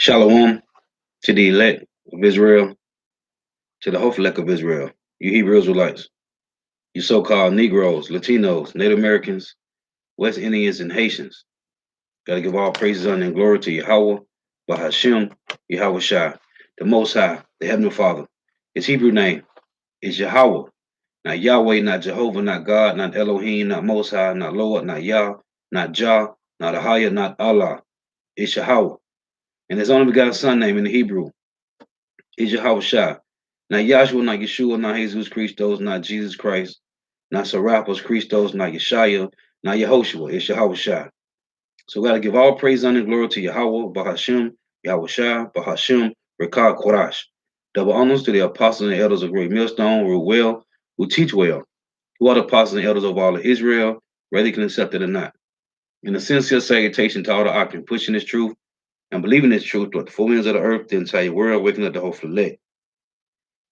Shalom to the elect of Israel, to the Hophelek of Israel, you Hebrew Israelites, you so-called Negroes, Latinos, Native Americans, West Indians, and Haitians. Gotta give all praises, honor, and glory to Yahweh, Bahashem, Yahweh Shai, the Most High, the Heavenly Father. His Hebrew name is Yahweh, not Yahweh, not Jehovah, not God, not Elohim, not Most High, not Lord, not Yah, not Jah, not Ahaya, not Allah. It's Yahweh. And his only begotten son name in the Hebrew is Yahweh Shai. Not Yahshua, not Yeshua, not Jesus Christos, not Jesus Christ, not Serapis Christos, not Yeshaya, not Yehoshua. It's Yahweh Shai. So we got to give all praise, honor, and glory to Yahweh, Bahashem, Yahweh Shai, Bahashem, Rekah, Korash. Double honors to the apostles and elders of Great Millstone, who rule well, who teach well, who are the apostles and elders of all of Israel, whether they can accept it or not. In a sincere salutation to all the Akim pushing this truth and believing this truth throughout the four winds of the earth, the entire world, waking up the whole elect.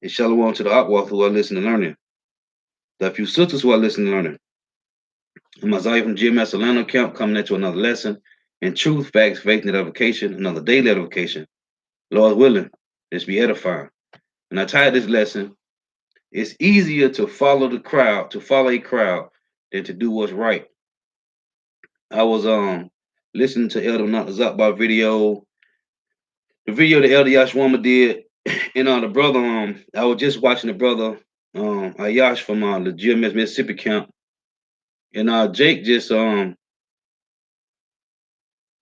And shalom to the Akwath who are listening and learning. The few sisters who are listening and learning. And Messiah from GMS Atlanta camp coming into another lesson in truth, facts, faith, and edification, another daily edification. Lord willing, let's be edifying. And I titled this lesson, it's easier to follow the crowd, to follow a crowd, than to do what's right. I was listening to Elder Nakazakba video, the video that Elder Yashwama did, and the brother, I was just watching the brother Ayash from the GMS Mississippi camp. And Jake just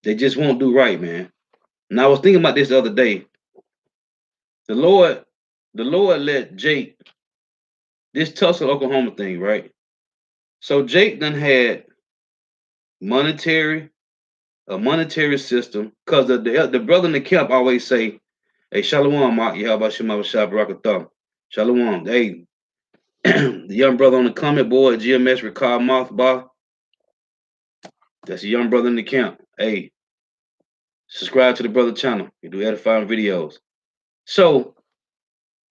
they just won't do right, man. And I was thinking about this the other day. The Lord let Jake, this Tulsa, Oklahoma thing, right? So Jake done had a monetary system, because the brother in the camp always say, hey, Shalom, Yahweh Shema Shah Barakatham. Shalom. Hey, the young brother on the comment board, GMS Ricard Mothbah. That's a young brother in the camp. Hey, subscribe to the brother channel. You do edifying videos. So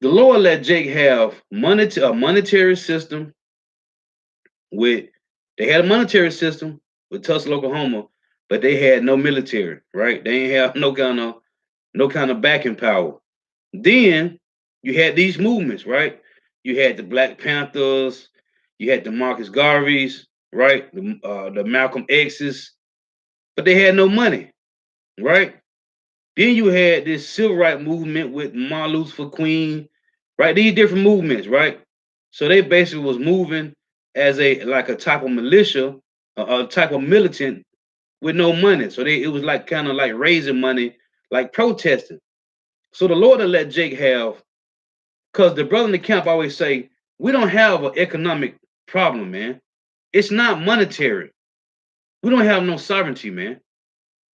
the Lord let Jake have a monetary system with, they had a monetary system with Tulsa, Oklahoma, but they had no military, right? They ain't have no kind of backing power. Then you had these movements, right? You had the Black Panthers, you had the Marcus Garveys, right? The Malcolm X's, but they had no money, right? Then you had this civil rights movement with Martin Luther Queen, right? These different movements, right? So they basically was moving as a type of militia, a type of militant with no money. So it was like kind of like raising money, like protesting. So the Lord will let Jake have, because the brother in the camp always say, we don't have an economic problem, man. It's not monetary. We don't have no sovereignty, man.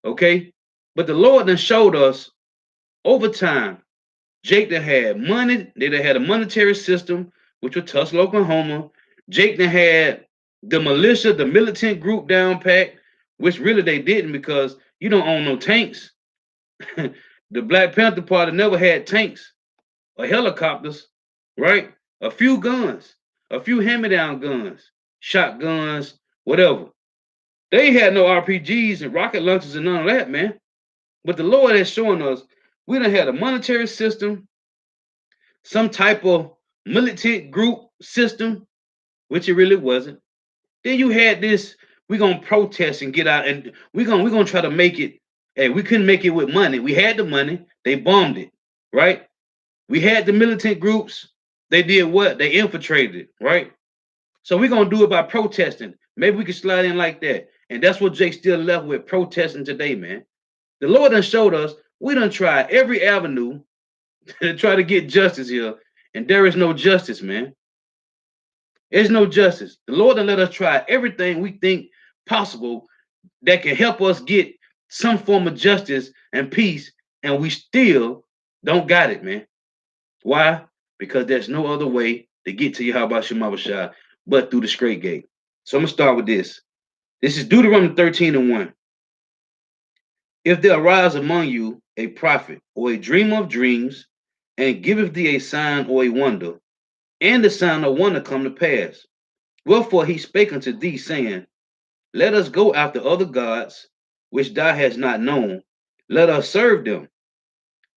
Okay? But the Lord then showed us over time, Jake that had money, they had a monetary system, which was Tulsa, Oklahoma. Jake that had the militia, the militant group down pat, which really they didn't, because you don't own no tanks. The Black Panther Party never had tanks or helicopters, right? A few guns, a few hand-me-down guns, shotguns, whatever. They had no RPGs and rocket launchers and none of that, man. But the Lord has shown us we done had a monetary system, some type of militant group system, which it really wasn't. Then you had this, we're gonna protest and get out, and we're gonna try to make it. Hey, we couldn't make it with money. We had the money, they bombed it, right? We had the militant groups, they did what? They infiltrated it, right? So we're gonna do it by protesting. Maybe we can slide in like that. And that's what Jake still left with, protesting today, man. The Lord done showed us we done tried every avenue to try to get justice here, and there is no justice, man. There's no justice. The Lord done let us try everything we think possible that can help us get some form of justice and peace, and we still don't got it, man. Why? Because there's no other way to get to Yahweh Shema Shah but through the straight gate. So I'm gonna start with this. This is Deuteronomy 13:1. If there arise among you a prophet or a dreamer of dreams, and giveth thee a sign or a wonder, and the sign or wonder come to pass, wherefore he spake unto thee, saying, let us go after other gods, which thou hast not known, let us serve them.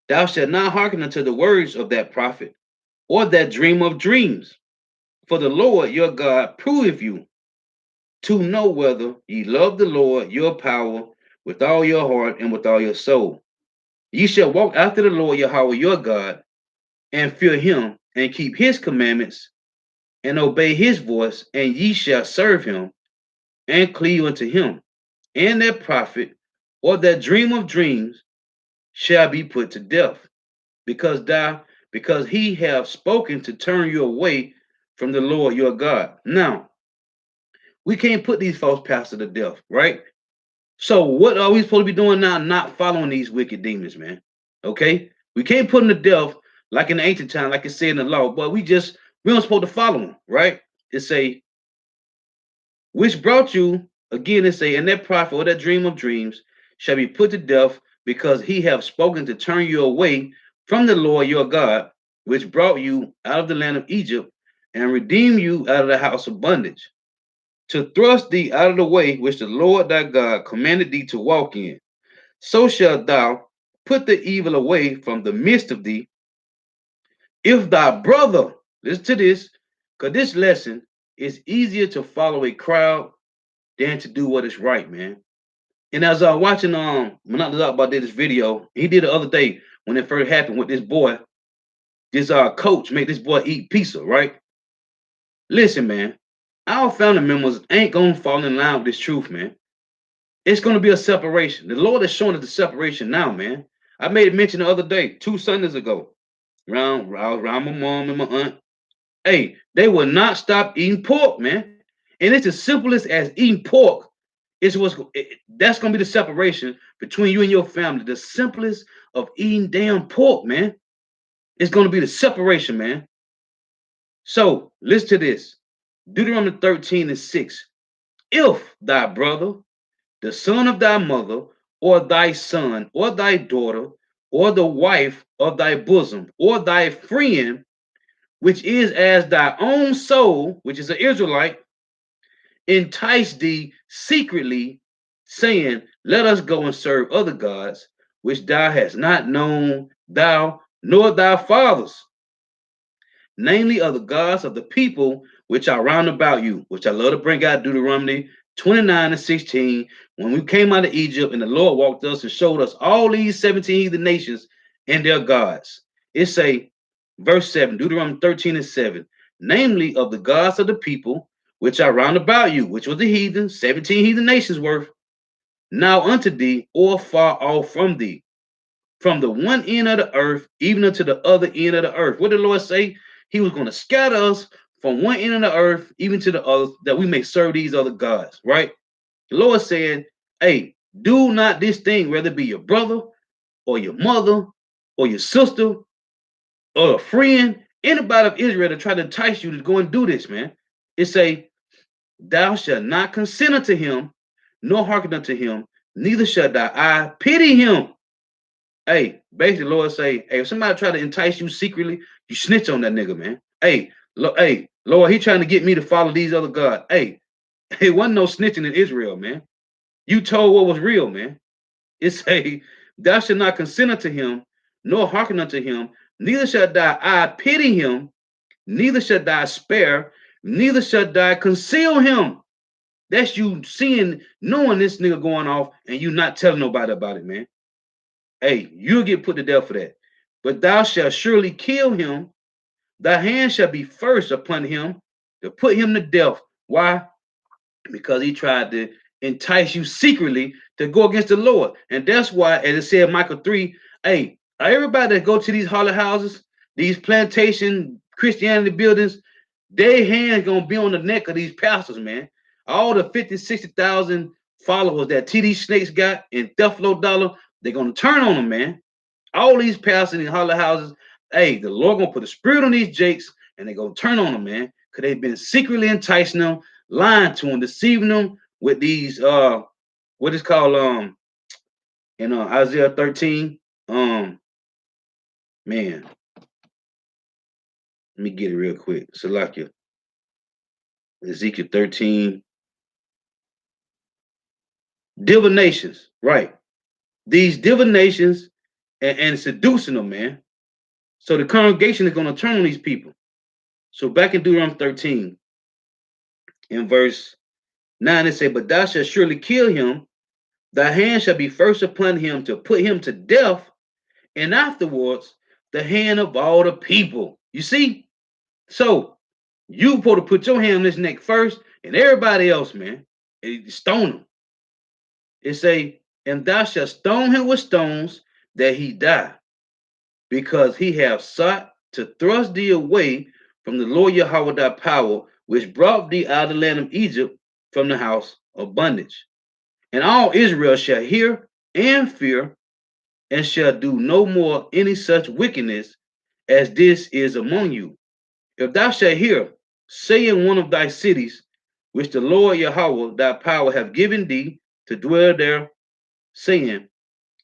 Thou shalt not hearken unto the words of that prophet, or that dream of dreams. For the Lord your God proveth you, to know whether ye love the Lord your power with all your heart and with all your soul. Ye shall walk after the Lord Yahweh your God, and fear him, and keep his commandments, and obey his voice, and ye shall serve him, and cleave unto him. And that prophet, or that dream of dreams, shall be put to death, because he have spoken to turn you away from the Lord your God. Now, we can't put these false pastors to death, right? So what are we supposed to be doing now? Not following these wicked demons, man. Okay? We can't put them to death like in the ancient time, like it said in the law, but we don't supposed to follow them, right? It say, which brought you, again it say, and that prophet or that dream of dreams shall be put to death, because he have spoken to turn you away from the Lord your God, which brought you out of the land of Egypt, and redeemed you out of the house of bondage, to thrust thee out of the way which the Lord thy God commanded thee to walk in. So shalt thou put the evil away from the midst of thee. If thy brother, listen to this, because this lesson is easier to follow a crowd than to do what is right, man. And as I was watching Monotony about this video, he did the other day when it first happened with this boy, this coach made this boy eat pizza, right? Listen, man, our family members ain't gonna fall in line with this truth, man. It's gonna be a separation. The Lord is showing us the separation now, man. I made a mention the other day, 2 Sundays ago, around my mom and my aunt. Hey, they will not stop eating pork, man. And it's as simple as eating pork. That's gonna be the separation between you and your family. The simplest of eating damn pork, man. It's gonna be the separation, man. So listen to this. Deuteronomy 13:6. If thy brother, the son of thy mother, or thy son, or thy daughter, or the wife of thy bosom, or thy friend, which is as thy own soul, which is an Israelite, entice thee secretly, saying, let us go and serve other gods, which thou hast not known, thou nor thy fathers, namely of the gods of the people which are round about you, which I love to bring out Deuteronomy 29:16. When we came out of Egypt and the Lord walked us and showed us all these 17 heathen nations and their gods. It say, verse 7, Deuteronomy 13:7, namely of the gods of the people which are round about you, which was the heathen, 17 heathen nations worth, now unto thee, or far off from thee, from the one end of the earth, even unto the other end of the earth. What did the Lord say? He was going to scatter us from one end of the earth, even to the other, that we may serve these other gods, right? The Lord said, hey, do not this thing, whether it be your brother or your mother or your sister or a friend, anybody of Israel to try to entice you to go and do this, man. It say, thou shalt not consent unto him, nor hearken unto him, neither shall thy eye pity him. Hey, basically, Lord say, hey, if somebody try to entice you secretly, you snitch on that nigga, man. Hey, Lord, he trying to get me to follow these other gods. Hey, it wasn't no snitching in Israel, man. You told what was real, man. It say, thou shalt not consent unto him, nor hearken unto him, neither shall thy eye pity him, neither shall thy spare, neither shall thy conceal him. That's you seeing, knowing this nigga going off, and you not telling nobody about it, man. Hey, you'll get put to death for that. But thou shalt surely kill him. Thy hand shall be first upon him to put him to death. Why? Because he tried to entice you secretly to go against the Lord. And that's why, as it said, Michael 3, hey, everybody that go to these holy houses, these plantation Christianity buildings, their hands gonna be on the neck of these pastors, man. All the 50, 60,000 followers that TD Snakes got in Duffalo Dollar, they're gonna turn on them, man. All these pastors in holler houses, hey, the Lord gonna put a spirit on these jakes, and they gonna turn on them, man, because they've been secretly enticing them, lying to them, deceiving them with these what is called in Isaiah 13. Man, let me get it real quick. Salakia. Ezekiel 13. Divinations, right? These divinations and seducing them, man. So the congregation is going to turn on these people. So back in Deuteronomy 13, in verse 9, it said, "But thou shalt surely kill him, thy hand shall be first upon him to put him to death, and afterwards the hand of all the people." You see? So you supposed to put your hand on his neck first, and everybody else, man, stone him. It say, "And thou shalt stone him with stones that he die, because he have sought to thrust thee away from the Lord Yahweh thy power, which brought thee out of the land of Egypt from the house of bondage. And all Israel shall hear and fear, and shall do no more any such wickedness as this is among you. If thou shalt hear, say in one of thy cities, which the Lord Yahweh thy power have given thee to dwell there, saying,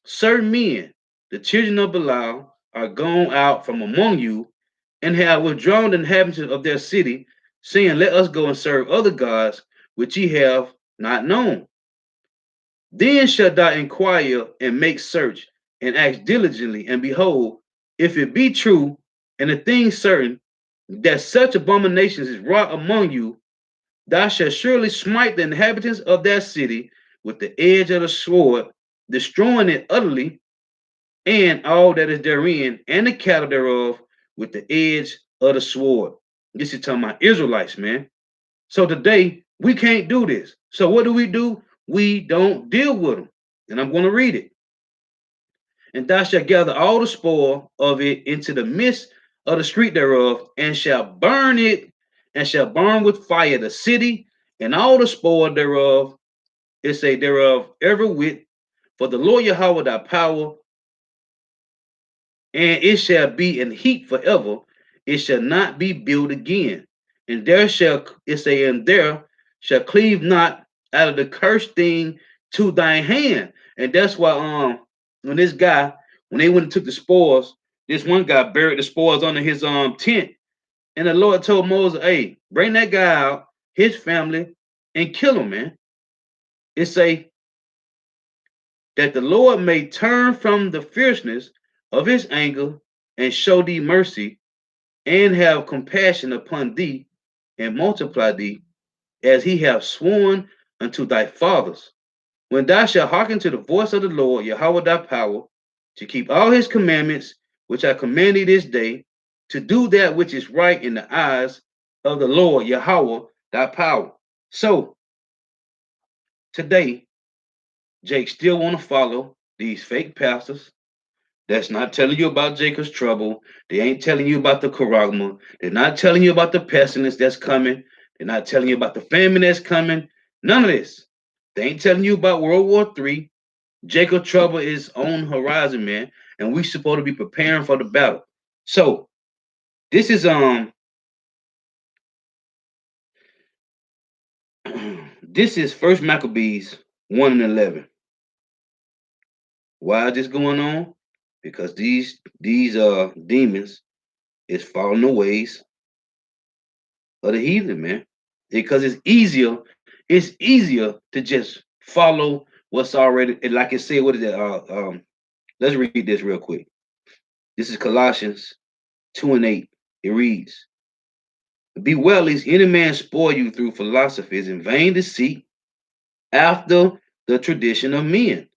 certain men, the children of Belial, are gone out from among you, and have withdrawn the inhabitants of their city, saying, let us go and serve other gods, which ye have not known. Then shalt thou inquire and make search, and ask diligently, and behold, if it be true, and the thing certain, that such abominations is wrought among you, thou shalt surely smite the inhabitants of that city with the edge of the sword, destroying it utterly, and all that is therein, and the cattle thereof, with the edge of the sword. This is talking about Israelites, man. So today, we can't do this. So what do? We don't deal with them. And I'm going to read it. And thou shalt gather all the spoil of it into the midst of the street thereof, and shall burn it, and shall burn with fire the city, and all the spoil thereof, it say thereof, every whit, for the Lord Yahweh thy power, and it shall be in heat forever. It shall not be built again. And there shall, it say, and there shall cleave not out of the cursed thing to thine hand. And that's why when this guy, when they went and took the spoils, this one guy buried the spoils under his tent. And the Lord told Moses, hey, bring that guy out, his family, and kill him, man. It say that the Lord may turn from the fierceness of his anger and show thee mercy, and have compassion upon thee, and multiply thee, as he hath sworn unto thy fathers. When thou shalt hearken to the voice of the Lord Yahweh thy power, to keep all his commandments, which I command thee this day, to do that which is right in the eyes of the Lord Yahweh thy power. So today, Jake still want to follow these fake pastors that's not telling you about Jacob's trouble. They ain't telling you about the charagma. They're not telling you about the pestilence that's coming. They're not telling you about the famine that's coming. None of this. They ain't telling you about World War III. Jacob trouble is on horizon, man, and we supposed to be preparing for the battle. So this is this is First Maccabees 1:11. Why is this going on? Because these demons is following the ways of the heathen, man. Because it's easier to just follow what's already, like it said, what is that? Let's read this real quick. This is Colossians 2:8. It reads, be well lest any man spoil you through philosophies and vain deceit, after the tradition of men,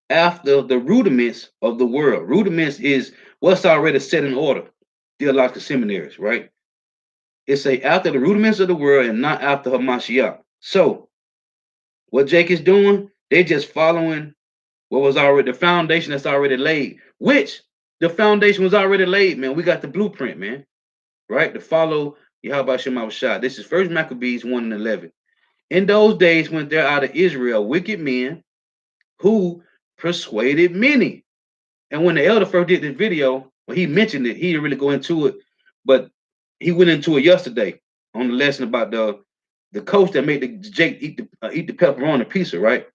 after the rudiments of the world. Rudiments is what's already set in order. Theological seminaries, right? It say after the rudiments of the world and not after Hamashiach. So what Jake is doing, they just following what was already the foundation that's already laid, which the foundation was already laid, man. We got the blueprint, man, right? To follow Yahweh Shema Shah. This is First Maccabees 1:11. In those days went there out of Israel wicked men who persuaded many. And when the elder first did this video, well, he mentioned it. He didn't really go into it, but he went into it yesterday on the lesson about the coach that made the Jake eat the pepperoni pizza, right?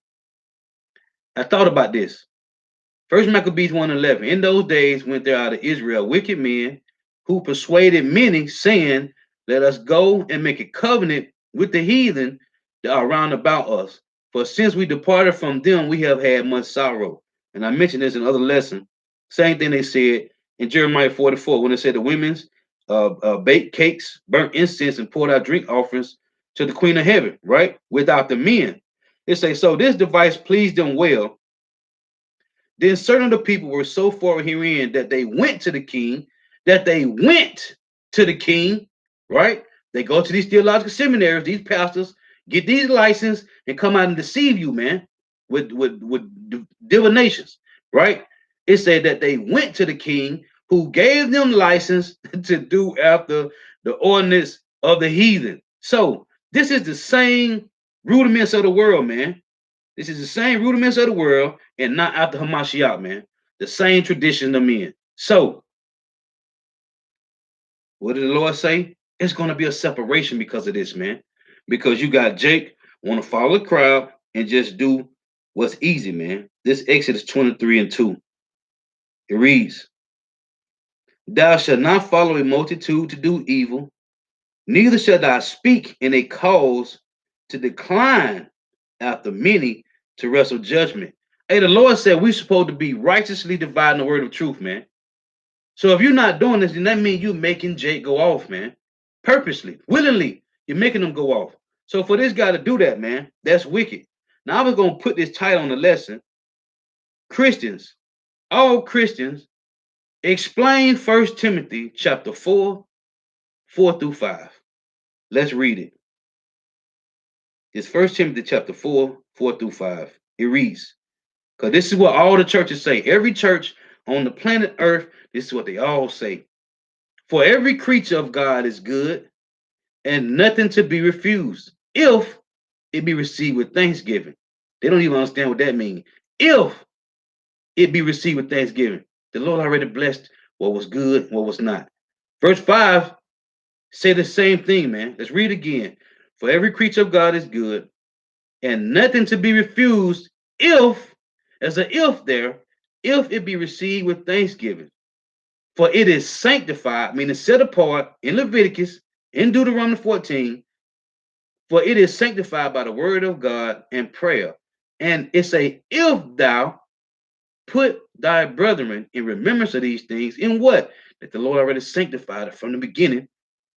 I thought about this. First Maccabees 1:11. In those days went there out of Israel wicked men who persuaded many, saying, let us go and make a covenant with the heathen that are round about us. For since we departed from them, we have had much sorrow. And I mentioned this in other lesson. Same thing they said in Jeremiah 44 when it said the women's baked cakes, burnt incense, and poured out drink offerings to the queen of heaven, right? Without the men. It say, so this device pleased them well. Then certain of the people were so far herein that they went to the king, right? They go to these theological seminaries, these pastors, get these license and come out and deceive you, man, with divinations, right? It said that they went to the king who gave them license to do after the ordinance of the heathen. So this is the same rudiments of the world, man. This is the same rudiments of the world and not after Hamashiach, man. The same tradition of men. So, what did the Lord say? It's going to be a separation because of this, man. Because you got Jake want to follow the crowd and just do what's easy, man. This Exodus 23:2. It reads, thou shalt not follow a multitude to do evil, neither shalt thou speak in a cause to decline after many to wrestle judgment. Hey, the Lord said we're supposed to be righteously dividing the word of truth, man. So if you're not doing this, then that means you're making Jake go off, man. Purposely, willingly, you're making him go off. So for this guy to do that, man, that's wicked. Now I was gonna put this title on the lesson. Christians, all Christians, explain 1 Timothy chapter 4, 4 through 5. Let's read it. It's 1 Timothy chapter 4, 4 through 5. It reads, because this is what all the churches say. Every church on the planet Earth, this is what they all say. For every creature of God is good and nothing to be refused if it be received with thanksgiving. They don't even understand what that means. If it be received with thanksgiving, the Lord already blessed what was good, what was not. Verse 5 say the same thing, man. Let's read again. For every creature of God is good and nothing to be refused if, as an if there, if it be received with thanksgiving. For it is sanctified, meaning set apart in Leviticus, in Deuteronomy 14, for it is sanctified by the word of God and prayer. And it's a if thou put thy brethren in remembrance of these things, in what? That the Lord already sanctified it from the beginning.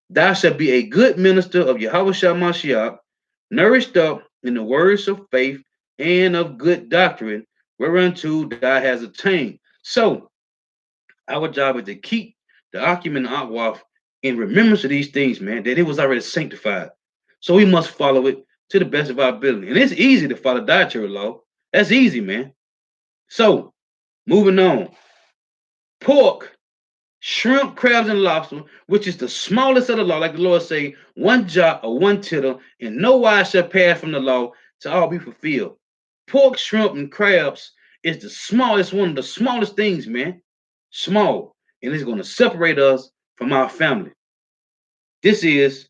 Thou shalt be a good minister of Yahweh Shah Mashiach, nourished up in the words of faith and of good doctrine, whereunto thou hast attained. So, our job is to keep the Akim Akwaf in remembrance of these things, man, that it was already sanctified. So we must follow it to the best of our ability. And it's easy to follow dietary law. That's easy, man. So, moving on. Pork, shrimp, crabs, and lobster, which is the smallest of the law, like the Lord say, one jot or one tittle, and no wise shall pass from the law to all be fulfilled. Pork, shrimp, and crabs is the smallest, one of the smallest things, man. Small. And it's going to separate us from our family. This is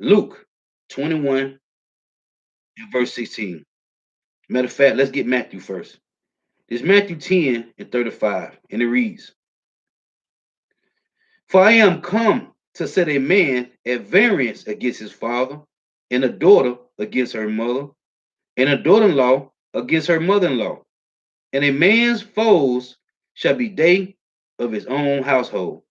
Luke 21 and verse 16. Matter of fact, let's get Matthew first. It's Matthew 10 and 35, and it reads, for I am come to set a man at variance against his father, and a daughter against her mother, and a daughter-in-law against her mother-in-law. And a man's foes shall be they of his own household.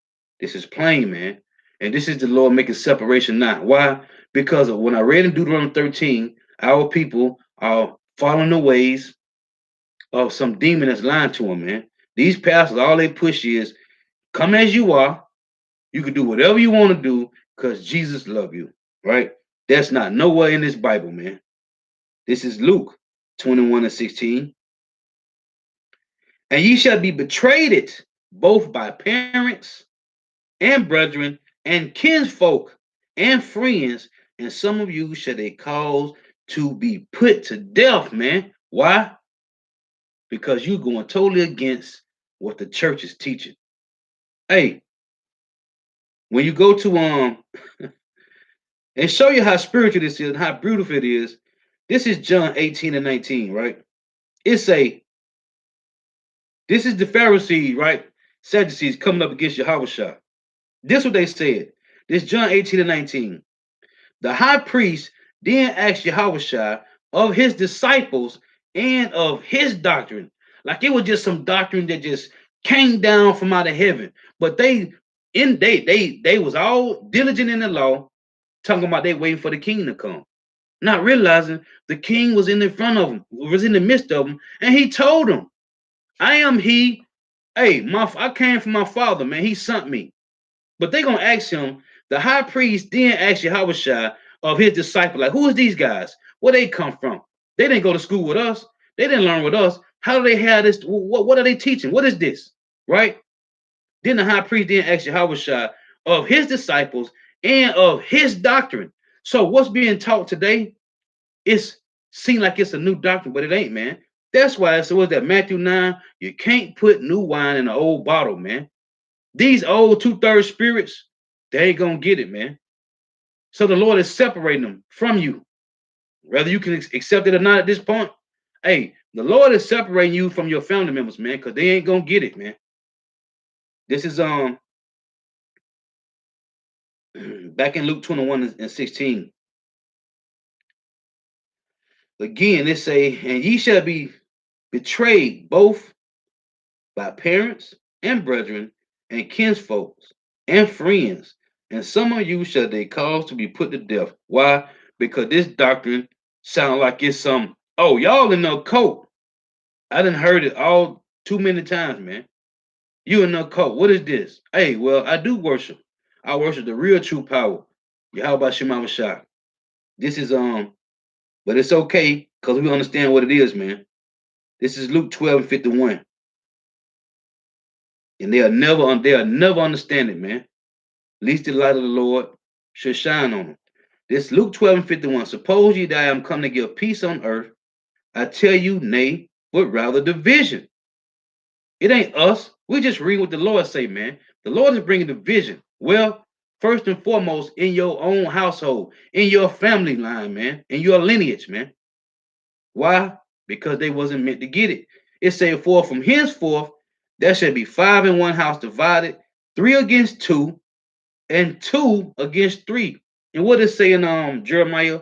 This is plain, man. And this is the Lord making separation now. Why? Because of when I read in Deuteronomy 13, our people are following the ways of some demon that's lying to them, man. These pastors, all they push is come as you are. You can do whatever you want to do because Jesus loves you, right? That's not nowhere in this Bible, man. This is Luke 21 and 16. And ye shall be betrayed it both by parents and brethren and kinsfolk and friends, and some of you shall they cause to be put to death, man. Why? Because you're going totally against what the church is teaching. Hey, when you go to and show you how spiritual this is and how beautiful it is, this is John 18 and 19, right? This is the Pharisees, right? Sadducees coming up against Yahushua. This is what they said. This John 18 and 19. The high priest then asked Yahushua of his disciples and of his doctrine. Like it was just some doctrine that just came down from out of heaven. But they was all diligent in the law, talking about they waiting for the king to come, not realizing the king was in the front of them, was in the midst of them, and he told them, I am he. Hey, I came from my father, man. He sent me. But they gonna ask him, the high priest then asked Yahushua of his disciple, like, who is these guys? Where they come from? They didn't go to school with us. They didn't learn with us. How do they have this? What are they teaching? What is this? Right? Then the high priest then asked Yahushua of his disciples and of his doctrine. So what's being taught today, it's seem like it's a new doctrine, but it ain't, man. That's why it was that Matthew 9, you can't put new wine in an old bottle, man. These old 2/3 spirits, they ain't gonna get it, man. So the Lord is separating them from you. Whether you can accept it or not at this point, hey, the Lord is separating you from your family members, man, because they ain't gonna get it, man. This is back in Luke 21 and 16. Again, it say, and ye shall be betrayed both by parents and brethren and kinsfolks and friends, and some of you shall they cause to be put to death. Why? Because this doctrine sound like it's some, oh, y'all in the cult. I done heard it all too many times, man. You in the cult. What is this? Hey, well, I do worship. I worship the real true power. Yahweh Shema Shah. This is but it's okay because we understand what it is, man. This is Luke 12 and 51. And they'll never understand it, man. Least the light of the Lord should shine on them. This Luke 12 and 51. Suppose ye that I am come to give peace on earth. I tell you, nay, but rather division. It ain't us. We just read what the Lord say, man. The Lord is bringing division. Well, first and foremost, in your own household, in your family line, man, in your lineage, man. Why? Because they wasn't meant to get it. It said, for from henceforth, there shall be 5 in one house divided, 3 against 2, and 2 against 3. And what it say in Jeremiah?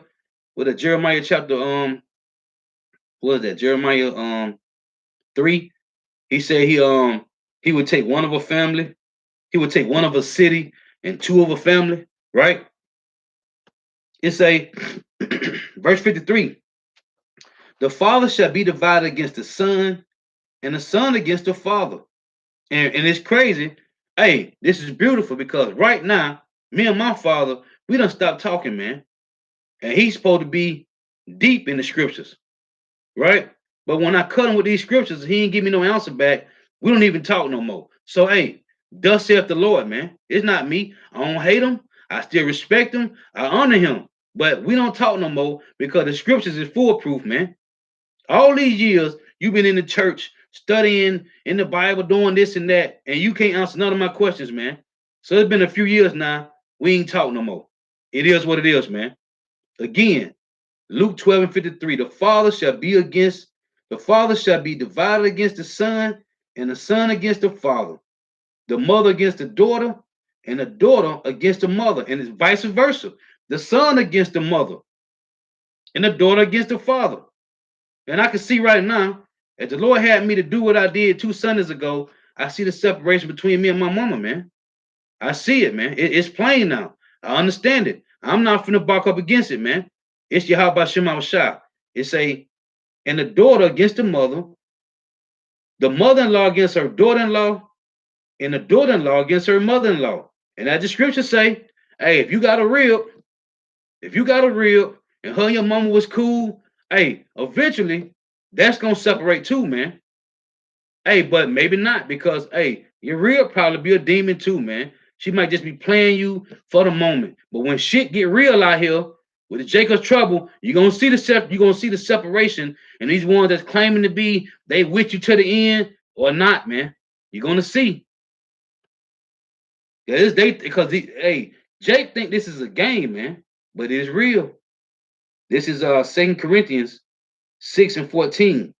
What a Jeremiah chapter what is that? Jeremiah 3. He said he would take one of a family, he would take one of a city and 2 of a family, right? It say verse 53. The father shall be divided against the son, and the son against the father. And it's crazy. Hey, this is beautiful because right now, me and my father, we done stopped talking, man. And he's supposed to be deep in the scriptures, right? But when I cut him with these scriptures, he ain't give me no answer back. We don't even talk no more. So, hey, thus saith the Lord, man. It's not me. I don't hate him. I still respect him. I honor him. But we don't talk no more because the scriptures is foolproof, man. All these years, you've been in the church, studying in the Bible, doing this and that, and you can't answer none of my questions, man. So it's been a few years now. We ain't talk no more. It is what it is, man. Again, Luke 12 and 53. The father shall be divided against the son, and the son against the father, the mother against the daughter, and the daughter against the mother, and it's vice versa. The son against the mother, and the daughter against the father. And I can see right now, if the Lord had me to do what I did 2 Sundays ago, I see the separation between me and my mama, man. I see it, man. It's plain now. I understand it. I'm not finna bark up against it, man. It's Yahweh Shema Shah. It's and the daughter against the mother-in-law against her daughter-in-law, and the daughter-in-law against her mother-in-law. And as the scripture say, hey, if you got a rib, and her and your mama was cool, hey, eventually that's gonna separate too, man. Hey, but maybe not because hey, your real probably be a demon too, man. She might just be playing you for the moment. But when shit get real out here with the Jacob's trouble, you're gonna see the separation, and these ones that's claiming to be they with you to the end or not, man. You're gonna see. Yeah, this they because hey, Jake think this is a game, man, but it is real. This is 2 Corinthians 6 and 14.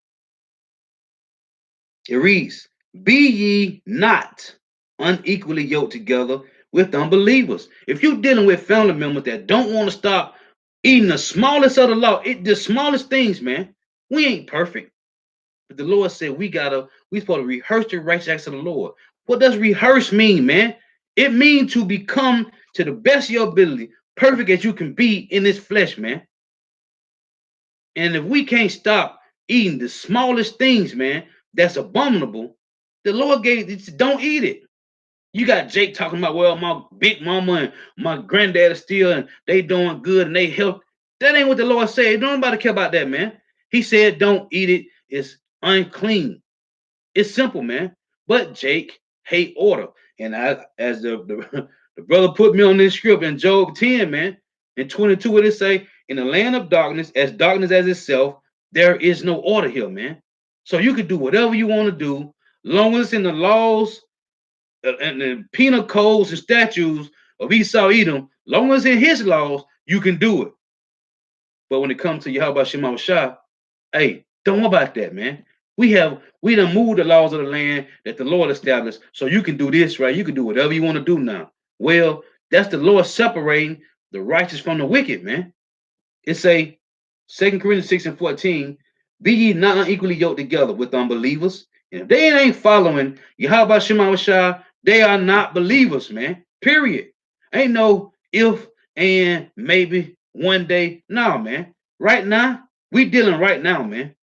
It reads, be ye not unequally yoked together with unbelievers. If you're dealing with family members that don't want to stop eating the smallest of the law, the smallest things, man, we ain't perfect. But the Lord said we supposed to rehearse the righteous acts of the Lord. What does rehearse mean, man? It means to become to the best of your ability, perfect as you can be in this flesh, man. And if we can't stop eating the smallest things, man, that's abominable, the Lord don't eat it. You got Jake talking about, well, my big mama and my granddad are still and they doing good and they help. That ain't what the Lord said. Don't nobody care about that, man. He said, don't eat it. It's unclean. It's simple, man. But Jake hate order. And as the brother put me on this script in Job 10, man, in 22, what it say? In the land of darkness as itself, there is no order here, man. So you can do whatever you want to do, long as it's in the laws and the penal codes and statutes of Esau Edom, long as in his laws, you can do it. But when it comes to Yahweh Shema Shah, hey, don't worry about that, man. We done moved the laws of the land that the Lord established, so you can do this, right? You can do whatever you want to do now. Well, that's the Lord separating the righteous from the wicked, man. It say 2 Corinthians 6 and 14, be ye not unequally yoked together with unbelievers. And if they ain't following Yahweh Shema Shah, they are not believers, man. Period. Ain't no if and maybe one day. No, man. Right now, we dealing right now, man.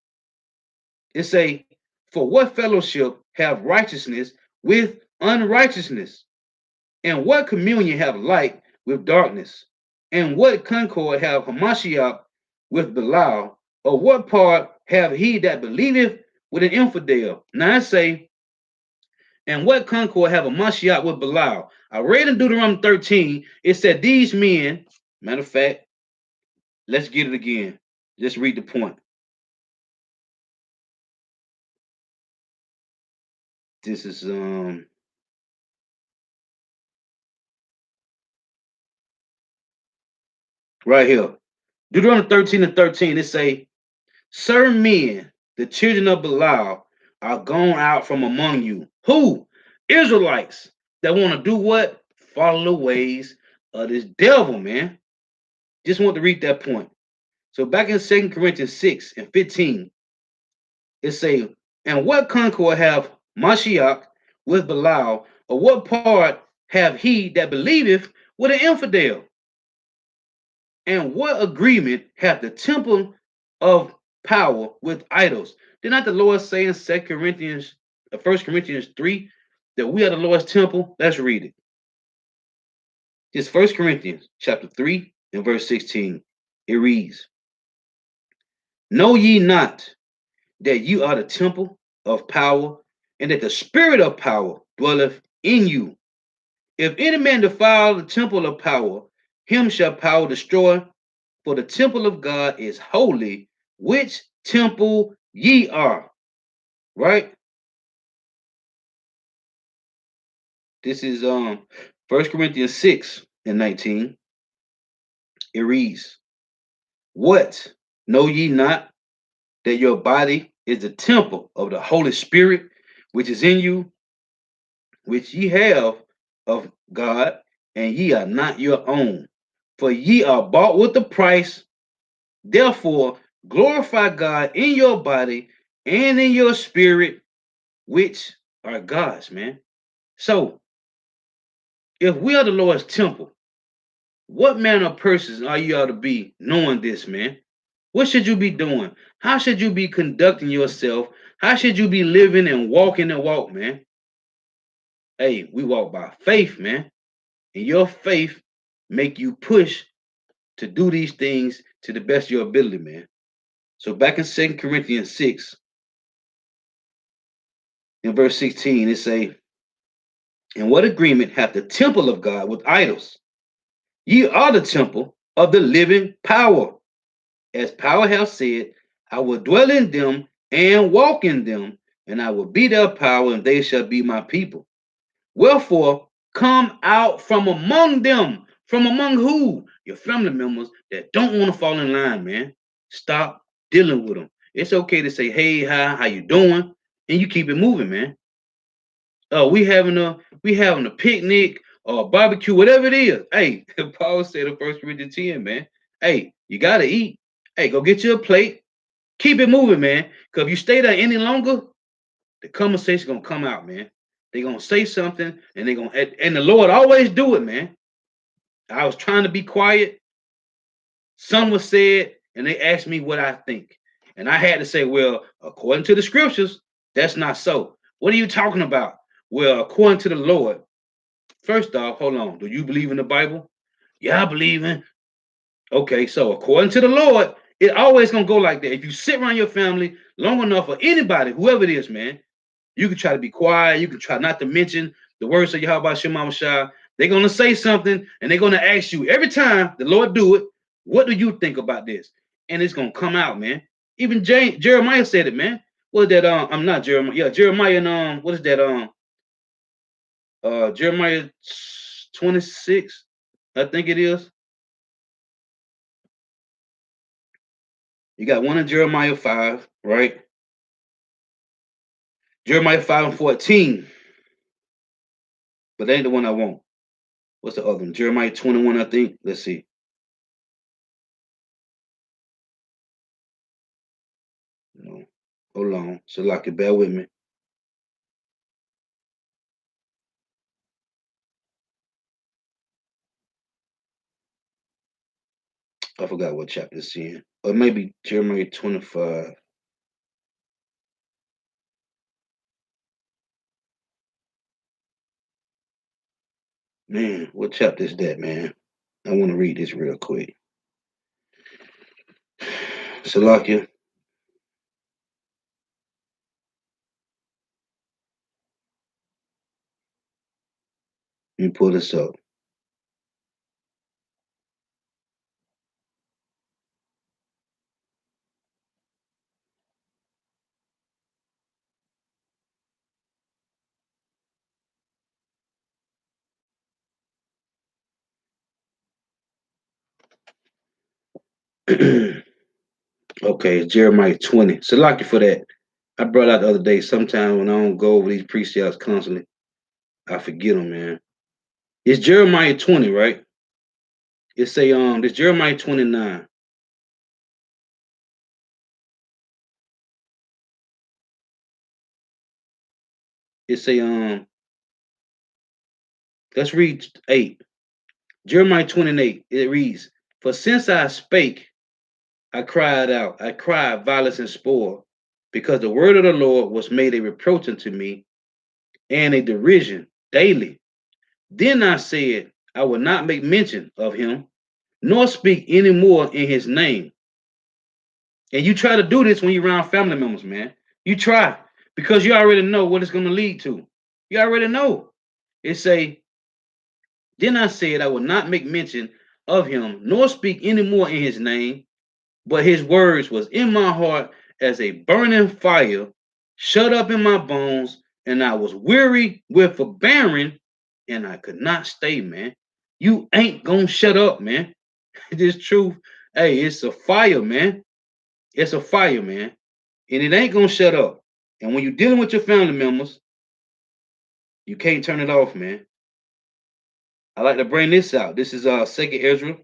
It say, for what fellowship have righteousness with unrighteousness? And what communion have light with darkness? And what concord have Hamashiach with Belial? Or what part have he that believeth with an infidel? Now I say, and what concord have Hamashiach with Belial? I read in Deuteronomy 13, it said these men, matter of fact, let's get it again. Just read the point. This is right here. Deuteronomy 13 and 13, it say, certain men, the children of Belial, are gone out from among you. Who? Israelites that want to do what? Follow the ways of this devil, man. Just want to read that point. So back in 2 Corinthians 6 and 15, it say, and what concord have Mashiach with Belial, or what part have he that believeth with an infidel? And what agreement hath the temple of power with idols? Did not the Lord say in 2 Corinthians, 1 Corinthians 3, that we are the Lord's temple? Let's read it. It's 1 Corinthians chapter 3 and verse 16. It reads, know ye not that you are the temple of power, and that the spirit of power dwelleth in you? If any man defile the temple of power, him shall power destroy, for the temple of God is holy, which temple ye are. Right? This is 1 Corinthians 6 and 19. It reads, what know ye not that your body is the temple of the Holy Spirit, which is in you, which ye have of God, and ye are not your own? For ye are bought with a price. Therefore, glorify God in your body and in your spirit, which are God's, man. So, if we are the Lord's temple, what manner of persons are you ought to be knowing this, man? What should you be doing? How should you be conducting yourself? How should you be living and walking the walk, man? Hey, we walk by faith, man. And your faith make you push to do these things to the best of your ability, man. So back in 2 Corinthians 6, in verse 16, it say, and what agreement hath the temple of God with idols? Ye are the temple of the living power. As power hath said, I will dwell in them and walk in them, and I will be their power, and they shall be my people. Wherefore, come out from among them. From among who? Your family members that don't want to fall in line, man. Stop dealing with them. It's okay to say, hey, hi, how you doing? And you keep it moving, man. We having a picnic or a barbecue, whatever it is. Hey, Paul said in 1 Corinthians 10, man. Hey, you gotta eat. Hey, go get you a plate. Keep it moving, man. Because if you stay there any longer, the conversation gonna come out, man. They're gonna say something, and they're gonna and the Lord always do it, man. I was trying to be quiet. Some was said, and they asked me what I think. And I had to say, well, according to the scriptures, that's not so. What are you talking about? Well, according to the Lord, first off, hold on. Do you believe in the Bible? Yeah, I believe in. Okay, so according to the Lord, it always gonna go like that. If you sit around your family long enough, or anybody, whoever it is, man, you can try to be quiet. You can try not to mention the words of Yahweh Shema Shah. They're gonna say something, and they're gonna ask you every time the Lord do it. What do you think about this? And it's gonna come out, man. Even Jeremiah said it, man. What is that? I'm not Jeremiah. Yeah, Jeremiah and what is that? Jeremiah 26, I think it is. You got one in Jeremiah 5, right? Jeremiah 5 and 14. But that ain't the one I want. What's the other one? Jeremiah 21, I think. Let's see. No. Hold on. So like it, bear with me. I forgot what chapter it's in. Or maybe Jeremiah 25. Man, what chapter is that, man? I want to read this real quick. Salakia, let me pull this up. Okay, it's Jeremiah 20. Salakia for that. I brought out the other day. Sometimes when I don't go over these precepts constantly, I forget them, man. It's Jeremiah 20, right? It's this Jeremiah 29. It's let's read 8. Jeremiah 28. It reads, for since I spake, I cried out, I cried violence and spoil, because the word of the Lord was made a reproach unto me and a derision daily. Then I said, I will not make mention of him, nor speak any more in his name. And you try to do this when you're around family members, man. You try, because you already know what it's going to lead to. You already know. It say, then I said, I will not make mention of him, nor speak any more in his name, but his words was in my heart as a burning fire, shut up in my bones, and I was weary with forbearing, and I could not stay, man. You ain't gonna shut up, man. This truth, hey, it's a fire, man. It's a fire, man. And it ain't gonna shut up. And when you're dealing with your family members, you can't turn it off, man. I like to bring this out. This is 2nd Ezra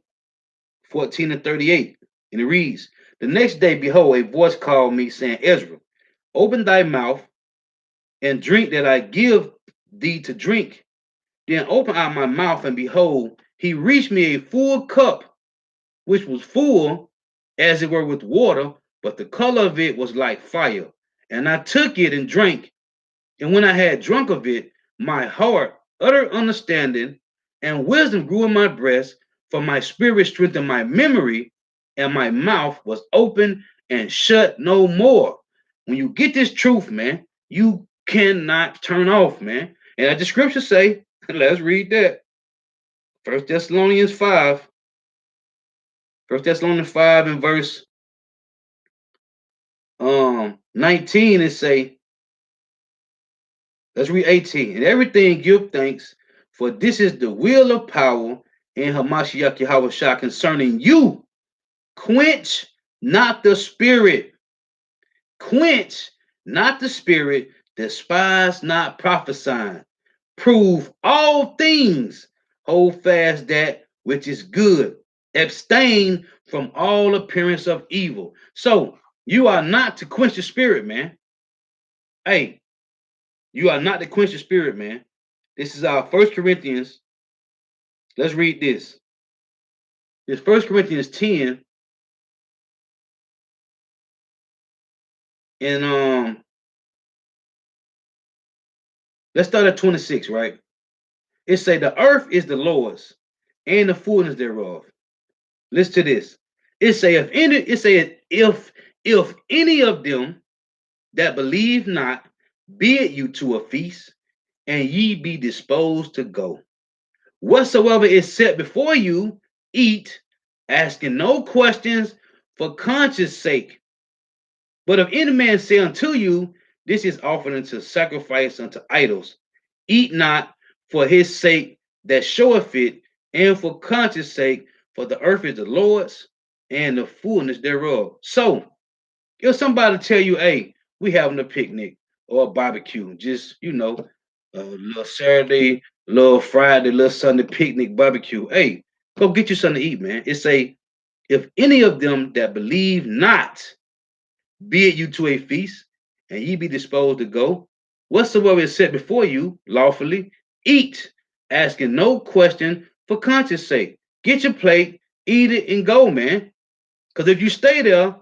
14 and 38. And it reads, the next day, behold, a voice called me, saying, Ezra, open thy mouth and drink that I give thee to drink. Then open out my mouth, and behold, he reached me a full cup, which was full, as it were, with water, but the color of it was like fire. And I took it and drank. And when I had drunk of it, my heart, utter understanding, and wisdom grew in my breast, for my spirit strengthened my memory, and my mouth was open and shut no more. When you get this truth, man, you cannot turn off, man. And as the scriptures say, let's read that. 1 Thessalonians 5. 1 Thessalonians 5 and verse 19, it say, let's read 18. And everything give thanks, for this is the will of power in Hamashiach Yahweh Shah concerning you. Quench not the spirit. Quench not the spirit. Despise not prophesying. Prove all things. Hold fast that which is good. Abstain from all appearance of evil. So You are not to quench the spirit, man. Hey, you are not to quench the spirit, man. This is our First Corinthians. Let's read this. This First Corinthians 10 and let's start at 26, right? It say the earth is the Lord's and the fullness thereof. Listen to this. It say if any of them that believe not bid you to a feast, and ye be disposed to go. Whatsoever is set before you, eat, asking no questions for conscience sake. But if any man say unto you, this is offered unto sacrifice unto idols, eat not for his sake that showeth it, and for conscience sake, for the earth is the Lord's and the fullness thereof. So, if somebody tell you, hey, we having a picnic or a barbecue, just, a little Saturday, little Friday, little Sunday picnic barbecue, hey, go get you something to eat, man. It say, if any of them that believe not bid you to a feast, and ye be disposed to go, whatsoever is set before you lawfully, eat, asking no question for conscience sake. Get your plate, eat it, and go, man. Because if you stay there,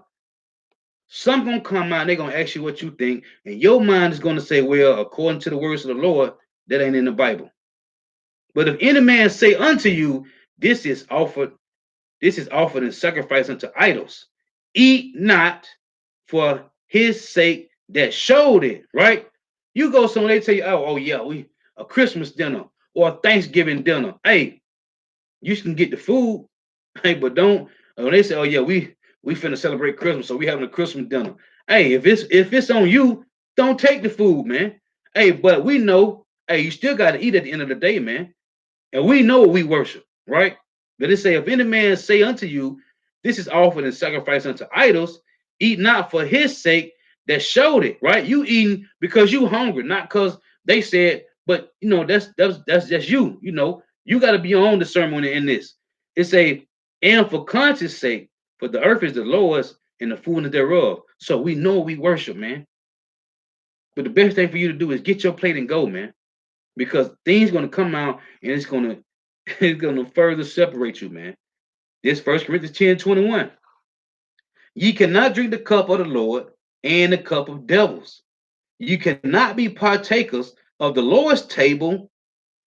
some gonna come out and they're gonna ask you what you think, and your mind is gonna say, well, according to the words of the Lord, that ain't in the Bible. But if any man say unto you, this is offered, this is offered in sacrifice unto idols, eat not for his sake that showed it, right? You go somewhere, they tell you, oh yeah, we a Christmas dinner or a Thanksgiving dinner. Hey, you can get the food, hey, but don't when they say, oh yeah, we finna celebrate Christmas, so we having a Christmas dinner. Hey, if it's on you, don't take the food, man. Hey, but we know, hey, you still gotta eat at the end of the day, man. And we know what we worship, right? But it say, if any man say unto you, this is offered in sacrifice unto idols, eat not for his sake that showed it, right? You eating because you hungry, not because they said, but that's just you. You got to be your own discernment in this. It say, and for conscience sake, for the earth is the Lord's and the fullness thereof. So we know we worship, man. But the best thing for you to do is get your plate and go, man, because things gonna come out and it's gonna it's gonna further separate you, man. This First Corinthians 10:21. Ye cannot drink the cup of the Lord and the cup of devils. You cannot be partakers of the Lord's table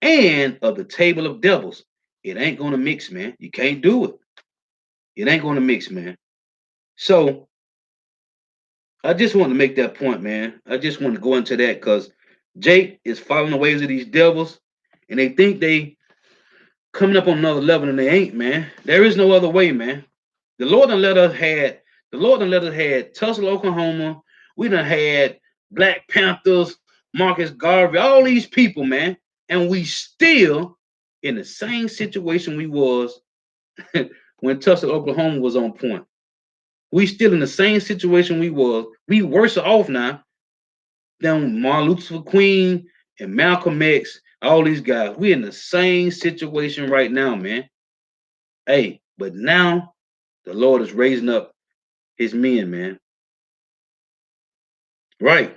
and of the table of devils. It ain't gonna mix, man. You can't do it. It ain't gonna mix, man. So I just want to make that point, man. I just want to go into that because Jake is following the ways of these devils, and they think they coming up on another level and they ain't, man. There is no other way, man. The Lord done let us had Tulsa, Oklahoma. We done had Black Panthers, Marcus Garvey, all these people, man. And we still in the same situation we was when Tulsa, Oklahoma was on point. We still in the same situation we was. We worse off now than Martin Luther King and Malcolm X, all these guys. We in the same situation right now, man. Hey, but now the Lord is raising up his men, man. Right,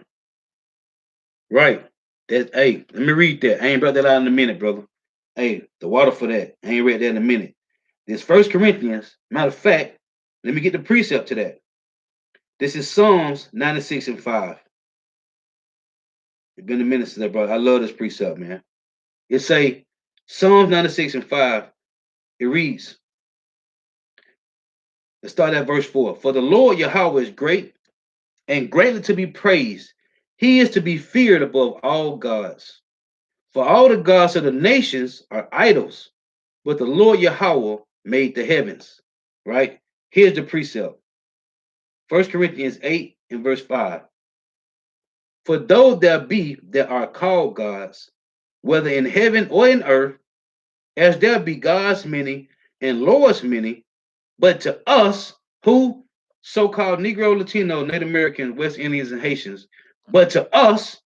right. That hey, let me read that. I ain't brought that out in a minute, brother. Hey, the water for that. I ain't read that in a minute. This First Corinthians, matter of fact, let me get the precept to that. This is Psalms 96:5. It's been a minute since that, brother. I love this precept, man. It say Psalms 96:5. It reads, let's start at verse 4. For the Lord Yahweh is great and greatly to be praised. He is to be feared above all gods. For all the gods of the nations are idols, but the Lord Yahweh made the heavens. Right? Here's the precept. 1 Corinthians 8 and verse 5. For though there be that are called gods, whether in heaven or in earth, as there be gods many and lords many, but to us, who so-called Negro, Latino, Native Americans, West Indians, and Haitians, but to us,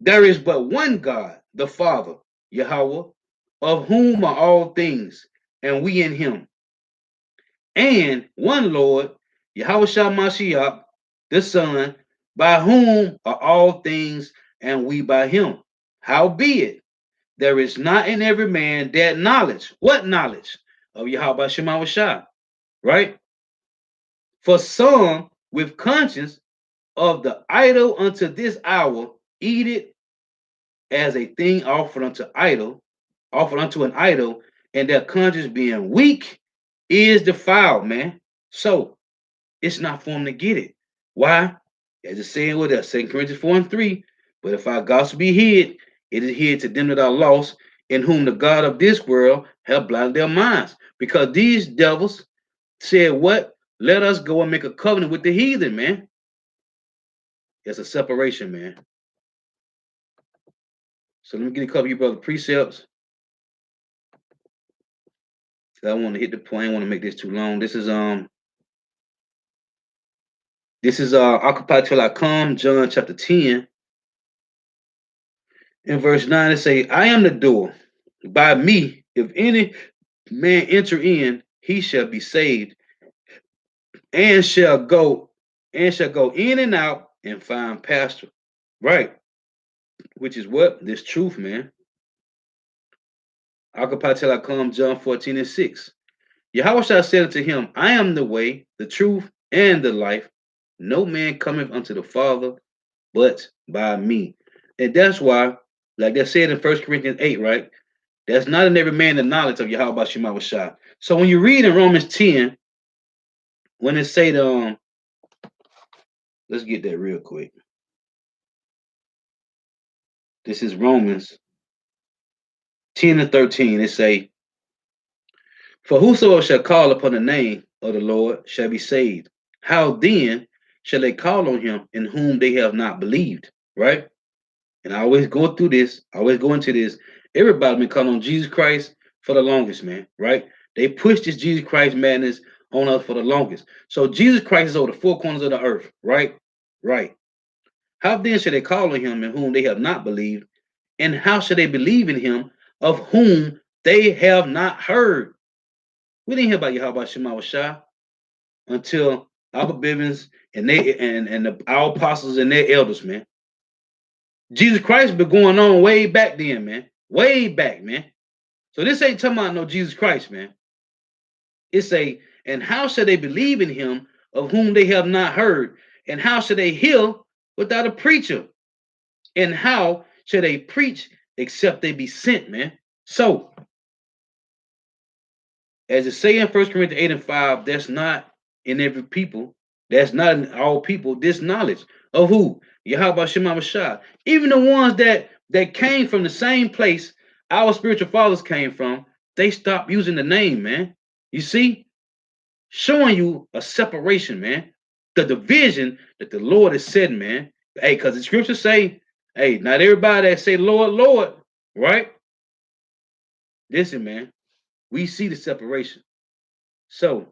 there is but one God, the Father, Yahweh, of whom are all things, and we in him. And one Lord, Yahweh Shah Mashiach, the Son, by whom are all things, and we by him. Howbeit, there is not in every man that knowledge. What knowledge? Of Yahweh Shema Shah, right? For some with conscience of the idol unto this hour eat it as a thing offered unto an idol, and their conscience being weak is defiled, man. So it's not for them to get it. Why? As it's saying with us, 2 Corinthians 4 and 3. But if our gospel be hid, it is hid to them that are lost, in whom the God of this world have blinded their minds. Because these devils said, what? Let us go and make a covenant with the heathen, man. It's a separation, man. So let me get a couple of you brother precepts. I want to hit the point. I don't want to make this too long. This is occupy till I come, John chapter 10. In verse 9, it say, I am the door. By me, if any man enter in, he shall be saved, and shall go in and out and find pasture. Right. Which is what? This truth, man. Occupy till I come, John 14 and 6. Yahweh said unto him, I am the way, the truth, and the life. No man cometh unto the Father but by me. And that's why, like they said in 1 Corinthians 8, right? That's not in every man the knowledge of Yahweh Shema Shah. So when you read in Romans 10, when it say let's get that real quick. This is Romans 10 and 13. It say, for whosoever shall call upon the name of the Lord shall be saved. How then shall they call on him in whom they have not believed? Right? And I always go through this, I always go into this. Everybody been calling on Jesus Christ for the longest, man, right? They pushed this Jesus Christ madness on us for the longest. So Jesus Christ is over the four corners of the earth, right? Right. How then should they call on him in whom they have not believed? And how should they believe in him of whom they have not heard? We didn't hear about Yahweh Shema Shah until Albert Bivens and our apostles and their elders, man. Jesus Christ been going on way back then, man. Way back, man. So this ain't talking about no Jesus Christ, man. It's and how shall they believe in him of whom they have not heard? And how shall they hear without a preacher? And how shall they preach except they be sent, man? So, as it say in 1 Corinthians 8 and 5, that's not in every people. That's not in all people. This knowledge of who? Yahweh Shema Shah. Even the ones that came from the same place our spiritual fathers came from, they stopped using the name, man. You see? Showing you a separation, man. The division that the Lord has said, man. Hey, because the scriptures say, hey, not everybody that say Lord, Lord, right? Listen, man. We see the separation. So,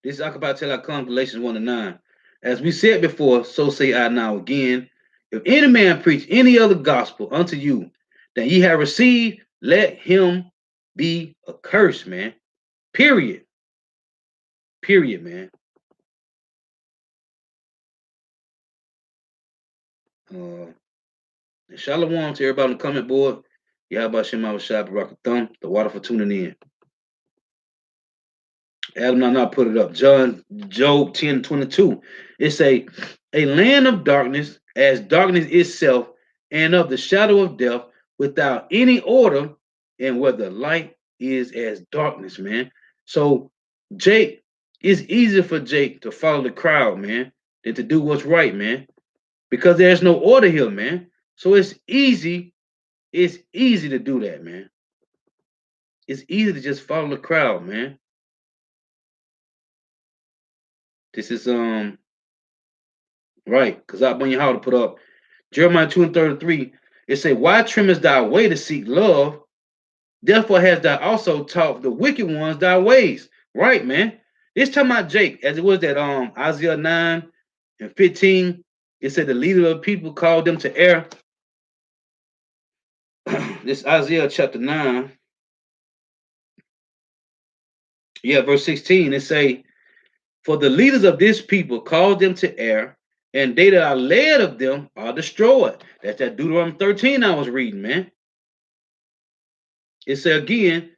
this is Occupy till I come, Galatians 1 and 9. As we said before, so say I now again. If any man preach any other gospel unto you than ye have received, let him be accursed, man. Period. Period, man. Shalom to everybody on the comment board. Yahweh Shema Shah Barak Thumb, the water for tuning in. Adam not put it up. Job 10:22. It's a land of darkness, as darkness itself, and of the shadow of death, without any order, and where the light is as darkness, man. So Jake, it's easier for Jake to follow the crowd, man, than to do what's right, man. Because there's no order here, man. So it's easy to do that, man. It's easy to just follow the crowd, man. This is right, because I want you how to put up Jeremiah 2 and 33. It say, why trimmest thy way to seek love? Therefore hast thou also taught the wicked ones thy ways. Right, man. It's talking about Jake, as it was that Isaiah 9 and 15. It said the leader of the people called them to err. This Isaiah chapter 9. Yeah, verse 16. It say, For the leaders of this people cause them to err, and they that are led of them are destroyed. That's that Deuteronomy 13 I was reading, man. It said again,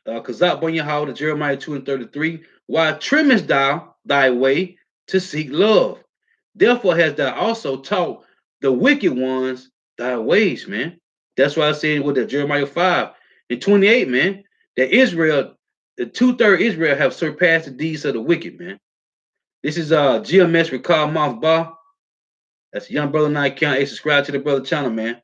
Kazak Bon Yahweh, Jeremiah 2 and 33, why trimmest thou thy way to seek love? Therefore hast thou also taught the wicked ones thy ways, man. That's why I said with the Jeremiah 5 and 28, man, that Israel, the two-thirds Israel have surpassed the deeds of the wicked, man. This is GMS Recall Moth Bar. That's young brother Night Count. Hey, subscribe to the brother channel, man.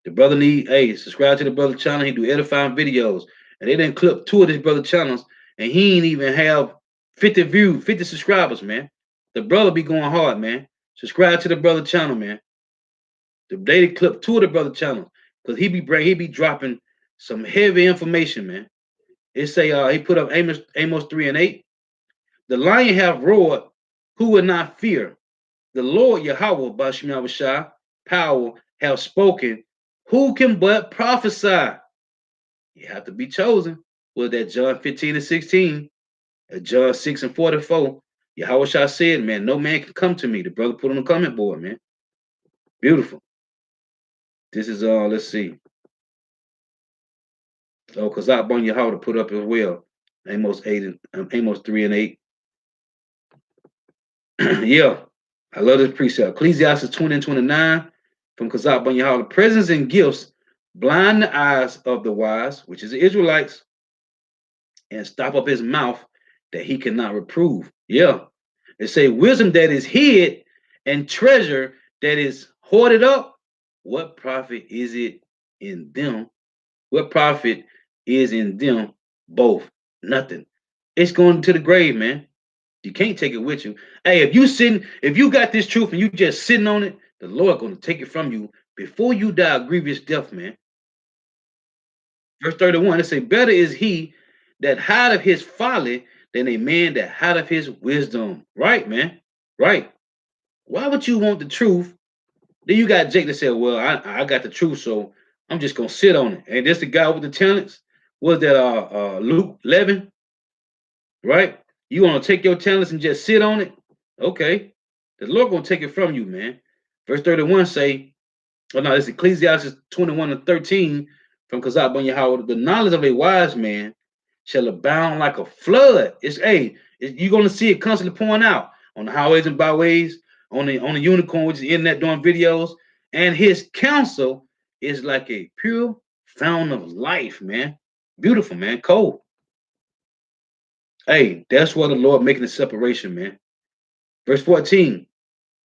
The brother need, hey, subscribe to the brother channel. He do edifying videos. And they didn't clip two of his brother channels, and he ain't even have 50 views, 50 subscribers, man. The brother be going hard, man. Subscribe to the brother channel, man. They clip two of the brother channels because he be dropping some heavy information, man. It say he put up Amos 3 and 8. The lion have roared, who would not fear? The Lord Yahweh Bashim Yahushua, power have spoken. Who can but prophesy? You have to be chosen. Was that John 15 and 16? John 6 and 44. Yahweh said, man, no man can come to me. The brother put on the comment board, man. Beautiful. This is let's see. So Kazak Bon Yahweh to put up as well. Amos 8 and Amos 3 and 8. Yeah. I love this precept. Ecclesiastes 20 and 29 from Kazak Bon Yahweh. Presents and gifts blind the eyes of the wise, which is the Israelites, and stop up his mouth that he cannot reprove. Yeah. They say wisdom that is hid and treasure that is hoarded up. What profit is it in them? What profit is in them both? Nothing. It's going to the grave, man. You can't take it with you. Hey, if you got this truth and you just sitting on it, the Lord going to take it from you before you die a grievous death, man. Verse 31, it say, better is he that hideth his folly than a man that hideth his wisdom. Right, man. Right. Why would you want the truth? Then you got Jake that said, well, I got the truth, so I'm just gonna sit on it. And this the guy with the talents. Was that Luke 11? Right? You want to take your talents and just sit on it? Okay. The Lord gonna take it from you, man. Verse 31 say, oh no, it's Ecclesiastes 21 and 13 from Kazak Ben Yahweh. The knowledge of a wise man shall abound like a flood. You're gonna see it constantly pouring out on the highways and byways, on the unicorn, which is the internet doing videos, and his counsel is like a pure fountain of life, man. Beautiful, man. Cold. Hey, that's what the Lord making the separation, man. Verse 14.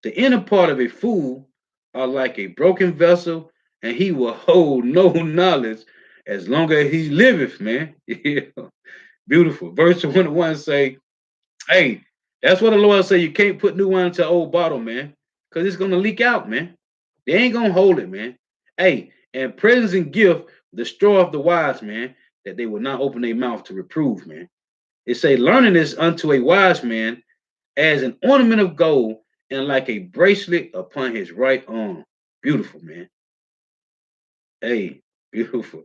The inner part of a fool are like a broken vessel, and he will hold no knowledge as long as he liveth, man. Yeah. Beautiful. Verse 21 say, hey, that's what the Lord say. You can't put new wine into old bottle, man, because it's gonna leak out, man. They ain't gonna hold it, man. Hey, and presents and gift destroy of the wise, man, that they will not open their mouth to reprove, man. It say, learning is unto a wise man as an ornament of gold and like a bracelet upon his right arm. Beautiful, man. Hey, beautiful.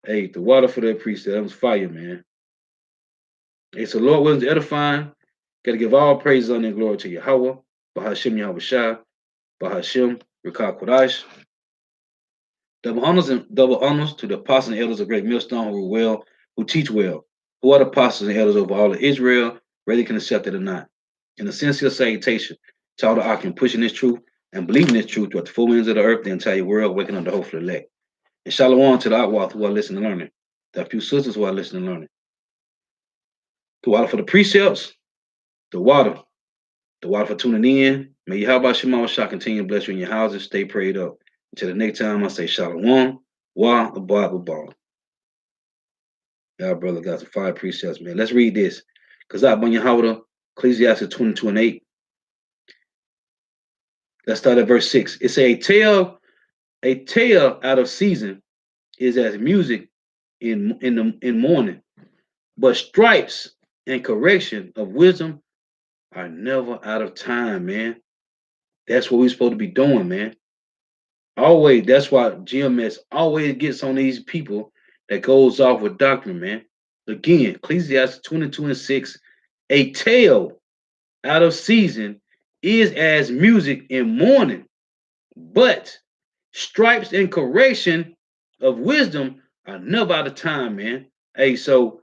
Hey, the water for that priest, that was fire, man. Hey, so Lord willing to edifying. Got to give all praise, honor, and glory to Yahweh, Bahashim Yahweh Shai, Bahashim Rekah Kodash. Double honors to the apostles and elders of Great Millstone who teach well, who are the apostles and elders over all of Israel, whether they can accept it or not. And a sincere salutation to all the Akim pushing this truth and believing this truth throughout the four winds of the earth, the entire world, waking up the hopeful elect. And shalom to the Atwath who are listening and learning. The few sisters who are listening and learning. The water for the precepts, the water for tuning in. May Yahweh Shema Shah continue to bless you in your houses. Stay prayed up. Until the next time, I say shalom, wa, abad. Y'all brother got some fire precepts, man. Let's read this. Because I bring Yahweh, Ecclesiastes 22 and 8. Let's start at verse 6. It's a tale out of season is as music in mourning, but stripes and correction of wisdom are never out of time, man. That's what we're supposed to be doing, man. Always, that's why GMS always gets on these people that goes off with doctrine, man. Again, Ecclesiastes 22 and 6, A tale out of season is as music in mourning, but stripes and correction of wisdom are never out of time, man. Hey, so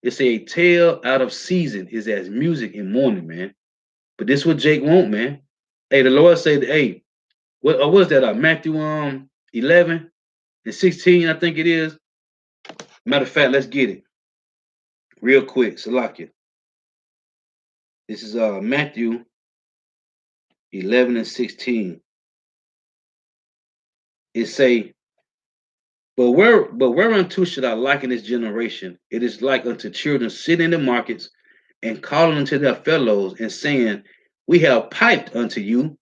it's a tale out of season is as music in mourning, man. But this what Jake want, man. Hey, the Lord said, hey, what was that? Matthew 11 and 16, I think it is. Matter of fact, let's get it real quick. Salakia. This is Matthew 11 and 16. It say, but whereunto should I liken this generation? It is like unto children sitting in the markets and calling unto their fellows and saying, we have piped unto you,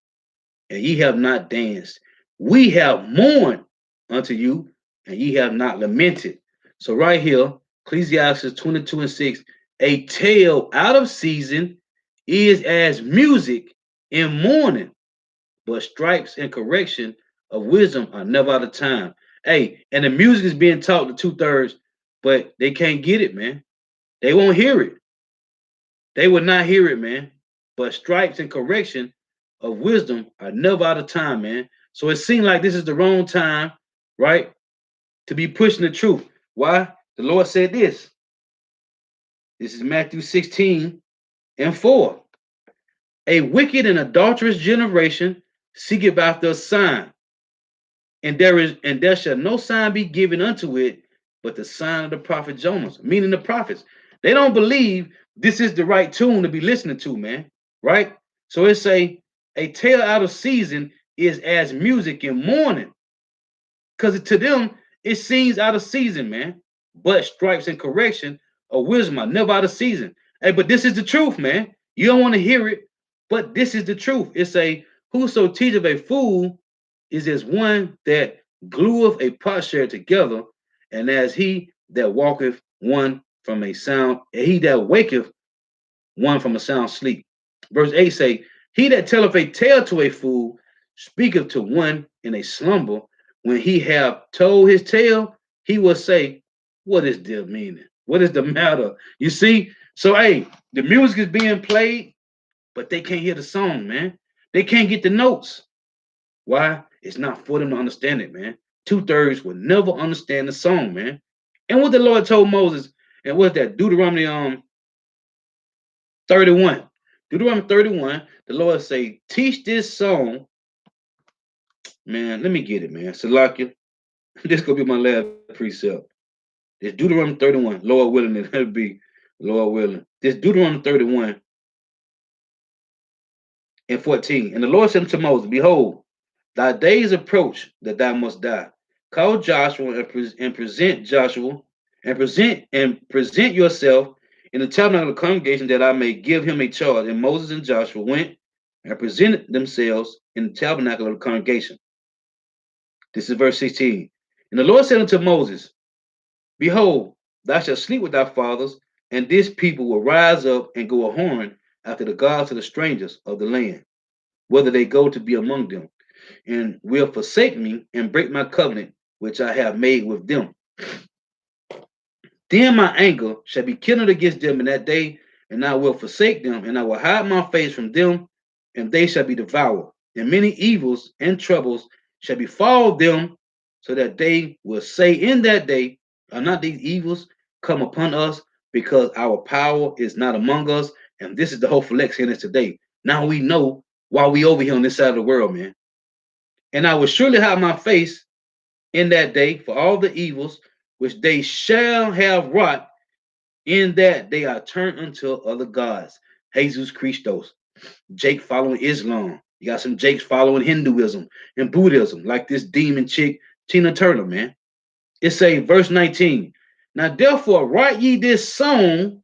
and ye have not danced. We have mourned unto you, and ye have not lamented. So right here, Ecclesiastes 22 and 6, a tale out of season is as music in mourning, but stripes and correction of wisdom are never out of time. Hey, and the music is being taught to two-thirds, but they can't get it, man. They won't hear it. They will not hear it, man. But stripes and correction of wisdom are never out of time, man. So it seems like this is the wrong time, right? To be pushing the truth. Why? The Lord said this. This is Matthew 16 and 4. A wicked and adulterous generation seeketh after a sign, and there shall no sign be given unto it but the sign of the prophet Jonas, meaning the prophets. They don't believe this is the right tune to be listening to, man. Right? So it's a tale out of season is as music in mourning. Because to them, it seems out of season, man. But stripes and correction of wisdom are never out of season. Hey, but this is the truth, man. You don't want to hear it, but this is the truth. It's a whoso teacheth a fool is as one that glueth a potsherd together, and as he that walketh one from a sound, he that waketh one from a sound sleep. Verse 8 say, he that telleth a tale to a fool speaketh to one in a slumber. When he have told his tale, he will say, what is the meaning? What is the matter? You see? So, hey, the music is being played, but they can't hear the song, man. They can't get the notes. Why? It's not for them to understand it, man. Two-thirds will never understand the song, man. And what the Lord told Moses, and what's that? Deuteronomy 31. Deuteronomy 31, the Lord say, teach this song. Man, let me get it, man. Salakia. This gonna be my last precept. It's Deuteronomy 31. Lord willing, it'll be Lord willing. This Deuteronomy 31 and 14. And the Lord said to Moses, behold, thy days approach that thou must die. Call Joshua and present Joshua and present yourself in the tabernacle of the congregation that I may give him a charge. And Moses and Joshua went and presented themselves in the tabernacle of the congregation. This is verse 16. And the Lord said unto Moses, behold, thou shalt sleep with thy fathers, and this people will rise up and go a whoring after the gods of the strangers of the land, whether they go to be among them, and will forsake me and break my covenant which I have made with them. Then my anger shall be kindled against them in that day, and I will forsake them, and I will hide my face from them, and they shall be devoured. And many evils and troubles shall befall them, so that they will say in that day, are not these evils come upon us, because our power is not among us? And this is the whole flex in us today. Now we know why we over here on this side of the world, man. And I will surely hide my face in that day for all the evils which they shall have wrought, in that they are turned unto other gods. Jesus Christos. Jake following Islam. You got some Jakes following Hinduism and Buddhism, like this demon chick, Tina Turner, man. It say, verse 19. Now therefore write ye this song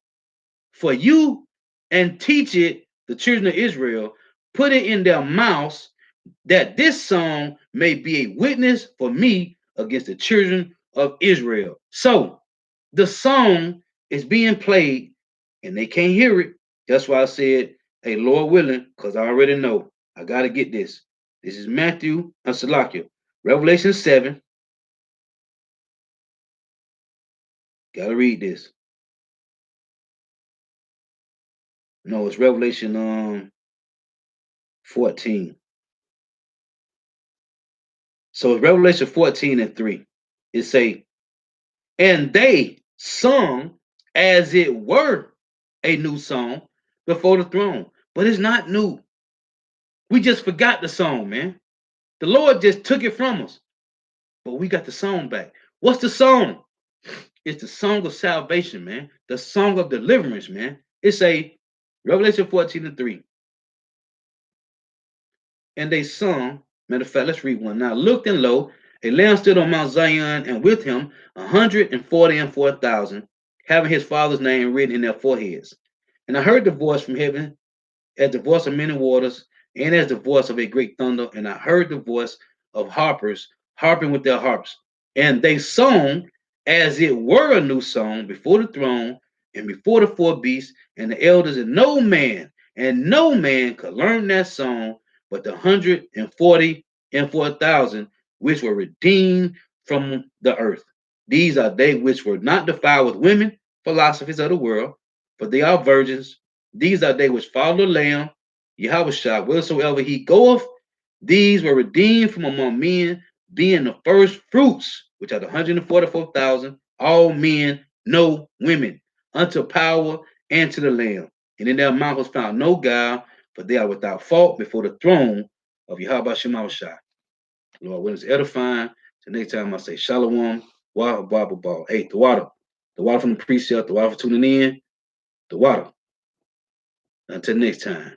for you and teach it the children of Israel, put it in their mouths, that this song may be a witness for me against the children of Israel. So the song is being played and they can't hear it. That's why I said, hey, Lord willing, because I already know I got to get this. This is Matthew and Salakia, Revelation 7. Got to read this. No, it's Revelation 14. So it's Revelation 14 and 3. It say, and they sung as it were a new song before the throne. But it's not new. We just forgot the song, man. The Lord just took it from us. But we got the song back. What's the song? It's the song of salvation, man. The song of deliverance, man. It's a Revelation 14 and 3. And they sung. Matter of fact, let's read one. Now looked and lo, a lamb stood on Mount Zion, and with him 144,000, having his father's name written in their foreheads. And I heard the voice from heaven as the voice of many waters, and as the voice of a great thunder. And I heard the voice of harpers harping with their harps. And they sung as it were a new song before the throne and before the four beasts and the elders, and no man could learn that song but the 144,000 which were redeemed from the earth. These are they which were not defiled with women, philosophies of the world, for they are virgins. These are they which follow the Lamb, Yahweh, wheresoever he goeth. These were redeemed from among men, being the first fruits, which are the 144,000, all men, no women, unto power and to the Lamb. And in their mouth was found no guile, for they are without fault before the throne of Yahweh Shemashah. Lord, when it's edifying, the next time I say Shalom, Wah, Baba, Ball. Hey, the water from the precept, the water for tuning in, the water. Until next time.